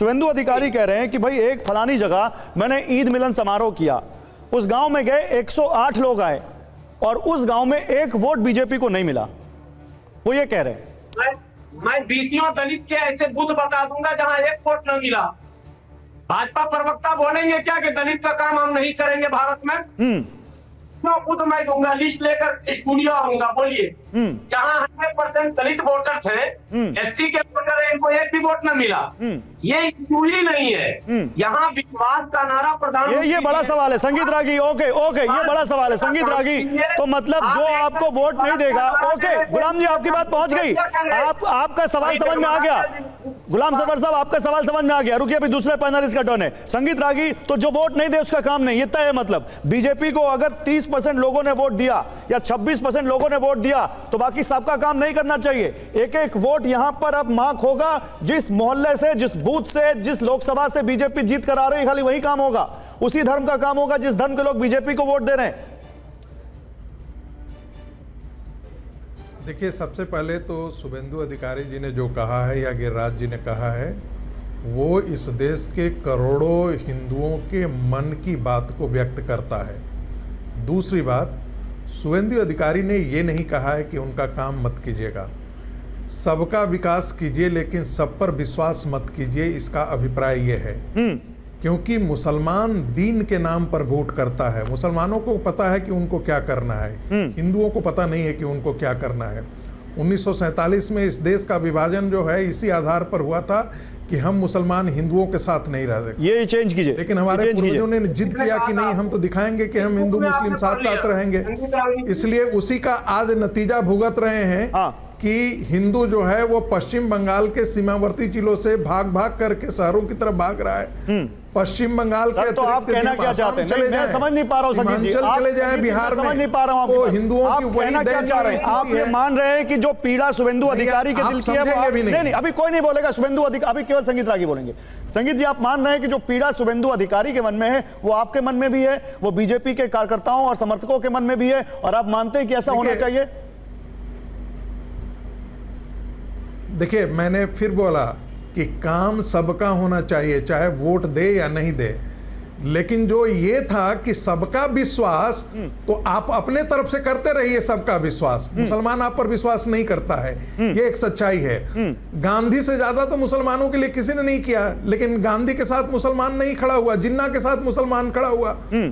शुभेंदु अधिकारी कह रहे हैं कि भाई एक फलानी जगह मैंने ईद मिलन समारोह किया, उस गांव में गए 108 लोग आए और उस गांव में एक वोट बीजेपी को नहीं मिला। वो ये कह रहे हैं मैं बीसियों दलित के ऐसे बूथ बता दूंगा जहां एक वोट न मिला। भाजपा प्रवक्ता बोलेंगे क्या कि दलित का काम हम नहीं करेंगे भारत में? खुद मैं दूंगा, लिस्ट लेकर स्टूडियो आऊंगा। बोलिए, जहां 100% दलित वोटर्स हैं, एससी के वोटर हैं, इनको एक भी वोट न मिला। ये इशू ही नहीं है। यहाँ विश्वास का नारा प्रधान, ये बड़ा सवाल है संगीत रागी। ओके, ये बड़ा सवाल है संगीत रागी। तो मतलब जो आपको वोट नहीं देगा, ओके गुलाम जी आपकी बात पहुंच गई, आपका सवाल समझ में आ गया। गुलाम सरवर साहब आपका सवाल समझ में आ गया। रुकिए, अभी दूसरे पैनलिस्ट का टर्न है। संगीत रागी, तो जो वोट नहीं दे उसका काम नहीं, ये तय है। मतलब बीजेपी को अगर 30% लोगों ने वोट दिया या 26% लोगों ने वोट दिया तो बाकी सबका काम नहीं करना चाहिए। एक एक वोट यहां पर अब मार्क होगा। जिस मोहल्ले से, जिस बूथ से, जिस लोकसभा से बीजेपी जीत कर आ रही है, खाली वही काम होगा, उसी धर्म का काम होगा जिस धर्म के लोग बीजेपी को वोट दे रहे हैं। देखिए, सबसे पहले तो शुभेंदु अधिकारी जी ने जो कहा है या गिरिराज जी ने कहा है, वो इस देश के करोड़ों हिंदुओं के मन की बात को व्यक्त करता है। दूसरी बात, शुभेंदु अधिकारी ने ये नहीं कहा है कि उनका काम मत कीजिएगा, सबका विकास कीजिए लेकिन सब पर विश्वास मत कीजिए, इसका अभिप्राय ये है। क्योंकि मुसलमान दीन के नाम पर वोट करता है। मुसलमानों को पता है कि उनको क्या करना है, हिंदुओं को पता नहीं है कि उनको क्या करना है। 1947 में इस देश का विभाजन जो है इसी आधार पर हुआ था कि हम मुसलमान हिंदुओं के साथ नहीं रह सकते। ये चेंज कीजिए। लेकिन हमारे पूर्वजों ने जिद किया कि नहीं, हम तो दिखाएंगे कि हम हिंदू मुस्लिम साथ साथ रहेंगे। इसलिए उसी का आज नतीजा भुगत रहे हैं कि हिंदू जो है वो पश्चिम बंगाल के सीमावर्ती जिलों से भाग भाग करके शहरों की तरफ भाग रहा है। पश्चिम बंगाल के तो आप कहना क्या चाहते हैं? मैं समझ नहीं पा रहा हूं संगीत जी, आप चले जाए बिहार में, समझ नहीं पा रहा हूं तो हिंदुओं की कहना क्या चाह रहे हैं? आप ये मान रहे हैं कि जो पीड़ा शुभेंदु अधिकारी के दिल की है वो नहीं, अभी कोई नहीं बोलेगा शुभेंदु अधिकारी, अभी केवल संगीत रागी बोलेंगे। संगीत जी, आप मान रहे हैं कि जो पीड़ा शुभेंदु अधिकारी के मन में है वो आपके मन में भी है, वो बीजेपी के कार्यकर्ताओं और समर्थकों के मन में भी है, और आप मानते हैं कि ऐसा होना चाहिए? देखिए, मैंने फिर बोला कि काम सबका होना चाहिए, चाहे वोट दे या नहीं दे। लेकिन जो ये था कि सबका विश्वास, तो आप अपने तरफ से करते रहिए सबका विश्वास। मुसलमान आप पर विश्वास नहीं करता है, ये एक सच्चाई है। गांधी से ज्यादा तो मुसलमानों के लिए किसी ने नहीं किया, लेकिन गांधी के साथ मुसलमान नहीं खड़ा हुआ, जिन्ना के साथ मुसलमान खड़ा हुआ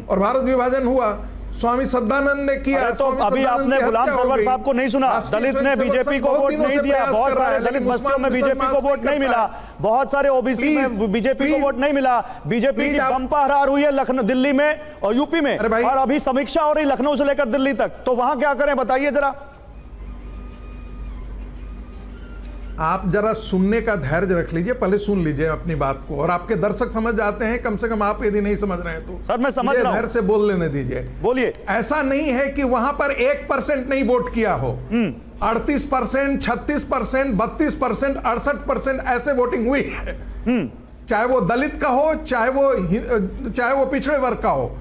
और भारत विभाजन हुआ। स्वामी सदानंद ने किया। तो अभी आपने गुलाम सरवर साहब को नहीं सुना, दलित ने बीजेपी को वोट नहीं दिया, बहुत सारे दलित बस्तियों में बीजेपी को वोट नहीं मिला, बहुत सारे ओबीसी में बीजेपी को वोट नहीं मिला। बीजेपी की बम्पर हार हुई है लखनऊ, दिल्ली में और यूपी में, और अभी समीक्षा हो रही लखनऊ से लेकर दिल्ली तक। तो वहां क्या करें बताइए जरा। आप जरा सुनने का धैर्य रख लीजिए, पहले सुन लीजिए अपनी बात को, और आपके दर्शक समझ जाते हैं, कम से कम आप यदि नहीं समझ रहे हैं तो सर मैं समझ रहा हूं, धैर्य से बोल लेने दीजिए। बोलिए। ऐसा नहीं है कि वहां पर 1% नहीं वोट किया हो, 38%, 36%, 32%, 68% ऐसे वोटिंग हुई है। चाहे वो दलित का हो, चाहे वो पिछड़े वर्ग का हो।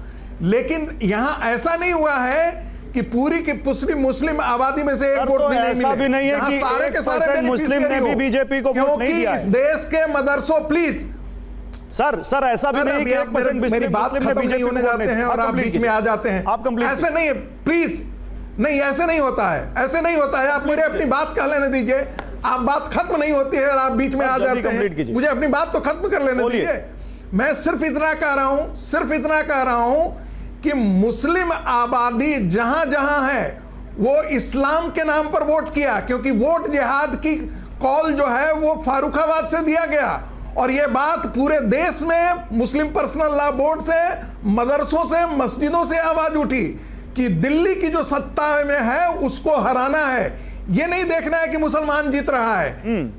लेकिन यहां ऐसा नहीं हुआ है कि पूरी की मुस्लिम आबादी में से एक वोट भी नहीं मिला। भी नहीं है कि सारे के सारे मुस्लिम ने भी बीजेपी को वोट नहीं दिया है। इस देश के मदरसों, प्लीज सर ऐसा भी नहीं कि मेरी बात खत्म नहीं होने जाते हैं और आप बीच में आ जाते हैं। आप कंप्लीट, ऐसे नहीं है, प्लीज नहीं, ऐसे नहीं होता है, ऐसे नहीं होता है। आप मुझे अपनी बात कह लेने दीजिए। आप बात खत्म नहीं होती है और आप बीच में आ जाते हैं। मुझे अपनी बात तो खत्म कर लेने दीजिए। मैं सिर्फ इतना कह रहा हूं कि मुस्लिम आबादी जहां जहां है वो इस्लाम के नाम पर वोट किया, क्योंकि वोट जिहाद की कॉल जो है वो फारुखाबाद से दिया गया। और ये बात पूरे देश में मुस्लिम पर्सनल लॉ बोर्ड से, मदरसों से, मस्जिदों से आवाज उठी कि दिल्ली की जो सत्ता में है उसको हराना है। ये नहीं देखना है कि मुसलमान जीत रहा है,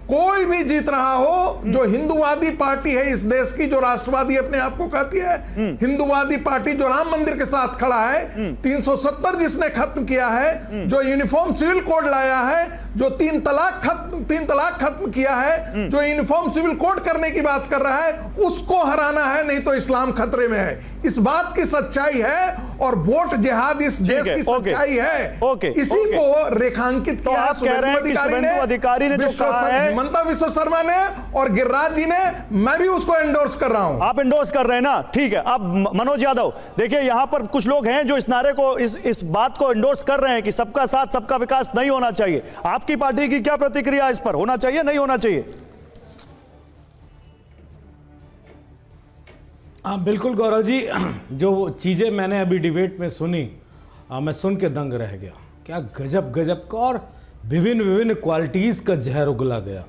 कोई भी जीत रहा हो। जो हिंदूवादी पार्टी है इस देश की, जो राष्ट्रवादी अपने आप को कहती है, हिंदूवादी पार्टी जो राम मंदिर के साथ खड़ा है, 370 जिसने खत्म किया है, जो यूनिफॉर्म सिविल कोड लाया है, जो तीन तलाक खत्म किया है, जो यूनिफॉर्म सिविल कोड करने की बात कर रहा है, उसको हराना है, नहीं तो इस्लाम खतरे में है। इस बात की सच्चाई है और वोट जिहाद इस देश की सच्चाई है। इसी को रेखांकित किया है शुभेंदु अधिकारी ने, जो कहा है, हिमंता विश्व शर्मा ने और गिरिराज जी ने। मैं भी उसको एंडोर्स कर रहा हूं। आप एंडोर्स कर रहे हैं ना, ठीक है। अब मनोज यादव, देखिए यहां पर कुछ लोग हैं जो इस नारे को, इस बात को एंडोर्स कर रहे हैं कि सबका साथ सबका विकास नहीं होना चाहिए। आपकी पार्टी की क्या प्रतिक्रिया इस पर, होना चाहिए नहीं होना चाहिए? हाँ बिल्कुल गौरव जी, जो चीज़ें मैंने अभी डिबेट में सुनी, मैं सुन के दंग रह गया। क्या गजब गजब का और विभिन्न विभिन्न क्वालिटीज़ का जहर उगला गया।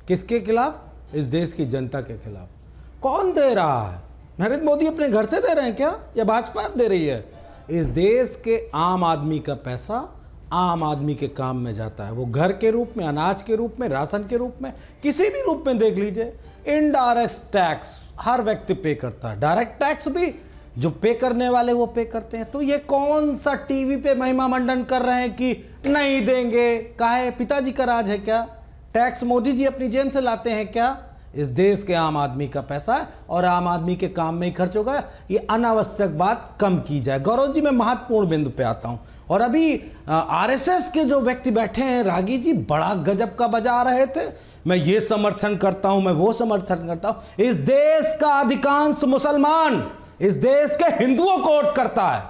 किसके खिलाफ? इस देश की जनता के खिलाफ। कौन दे रहा है? नरेंद्र मोदी अपने घर से दे रहे हैं क्या, या भाजपा दे रही है? इस देश के आम आदमी का पैसा आम आदमी के काम में जाता है। वो घर के रूप में, अनाज के रूप में, राशन के रूप में, किसी भी रूप में देख लीजिए। इनडायरेक्ट टैक्स हर व्यक्ति पे करता है, डायरेक्ट टैक्स भी जो पे करने वाले वो पे करते हैं। तो ये कौन सा टीवी पे महिमा मंडन कर रहे हैं कि नहीं देंगे? काहे? पिताजी का राज है क्या? टैक्स मोदी जी अपनी जेब से लाते हैं क्या? इस देश के आम आदमी का पैसा है और आम आदमी के काम में ही खर्च होगा। ये अनावश्यक बात कम की जाए। गौरव जी, मैं महत्वपूर्ण बिंदु पे आता हूं। और अभी आरएसएस के जो व्यक्ति बैठे हैं, रागी जी बड़ा गजब का बजा रहे थे, मैं ये समर्थन करता हूं, मैं वो समर्थन करता हूं। इस देश का अधिकांश मुसलमान इस देश के हिंदुओं को वोट करता है,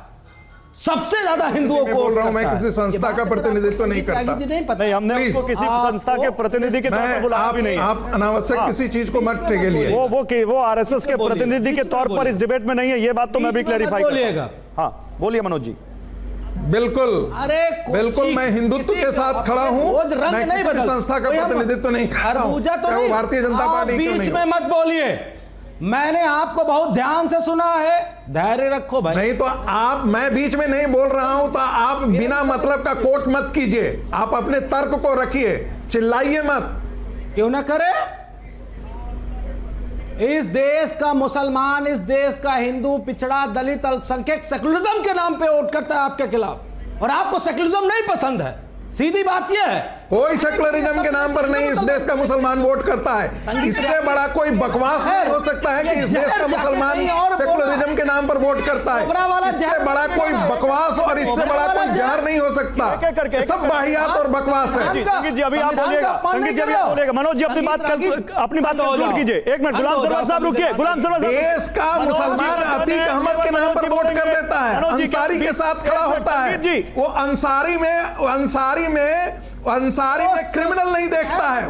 सबसे ज्यादा हिंदुओं को वोट करता है। मैं किसी संस्था का प्रतिनिधित्व नहीं करता। नहीं, हमने उनको किसी संस्था के प्रतिनिधि के तौर पर बुलाया भी नहीं। आप अनावश्यक किसी चीज को मत के लिए वो आरएसएस के प्रतिनिधि के तौर पर इस डिबेट में नहीं है। ये बात तो मैं भी क्लैरिफाई बोलिएगा। हाँ बोलिए मनोज जी। बिल्कुल, अरे बिल्कुल, मैं हिंदुत्व के साथ खड़ा हूं। मैं किसी संस्था का प्रतिनिधित्व नहीं करता हूं, चाहे भारतीय जनता पार्टी क्यों नहीं। बीच में मत बोलिए, मैंने आपको बहुत ध्यान से सुना है। धैर्य रखो भाई। नहीं तो आप, मैं बीच में नहीं बोल रहा हूं तो आप बिना मतलब का कोट मत कीजिए। आप अपने तर्क को रखिए, चिल्लाइए मत। क्यों ना करे? इस देश का मुसलमान, इस देश का हिंदू, पिछड़ा, दलित, अल्पसंख्यक सेकुलरिज्म के नाम पे वोट करता है आपके खिलाफ, और आपको सेकुलरिज्म नहीं पसंद है। सीधी बात यह है, कोई सेकुलरिज्म के नाम पर नहीं इस देश का मुसलमान वोट करता है। इससे बड़ा कोई बकवास नहीं हो सकता है कि इस देश का मुसलमान सेकुलरिज्म के नाम पर वोट करता है। इससे बड़ा कोई बकवास और इससे बड़ा कोई जहर नहीं हो सकता। सब वाहियात और बकवास है। संगीत जी अभी आप बोलिएगा, संगीत जी अभी आप बोलिएगा। मनोज जी अपनी बात कंक्लूड कीजिए। एक मिनट, गुलाम सरवर साहब रुकिए। गुलाम सरवर साहब, देश का मुसलमान अतीक अहमद के नाम पर वोट कर देता है, अंसारी के साथ खड़ा होता है। वो अंसारी में क्रिमिनल नहीं देखता है।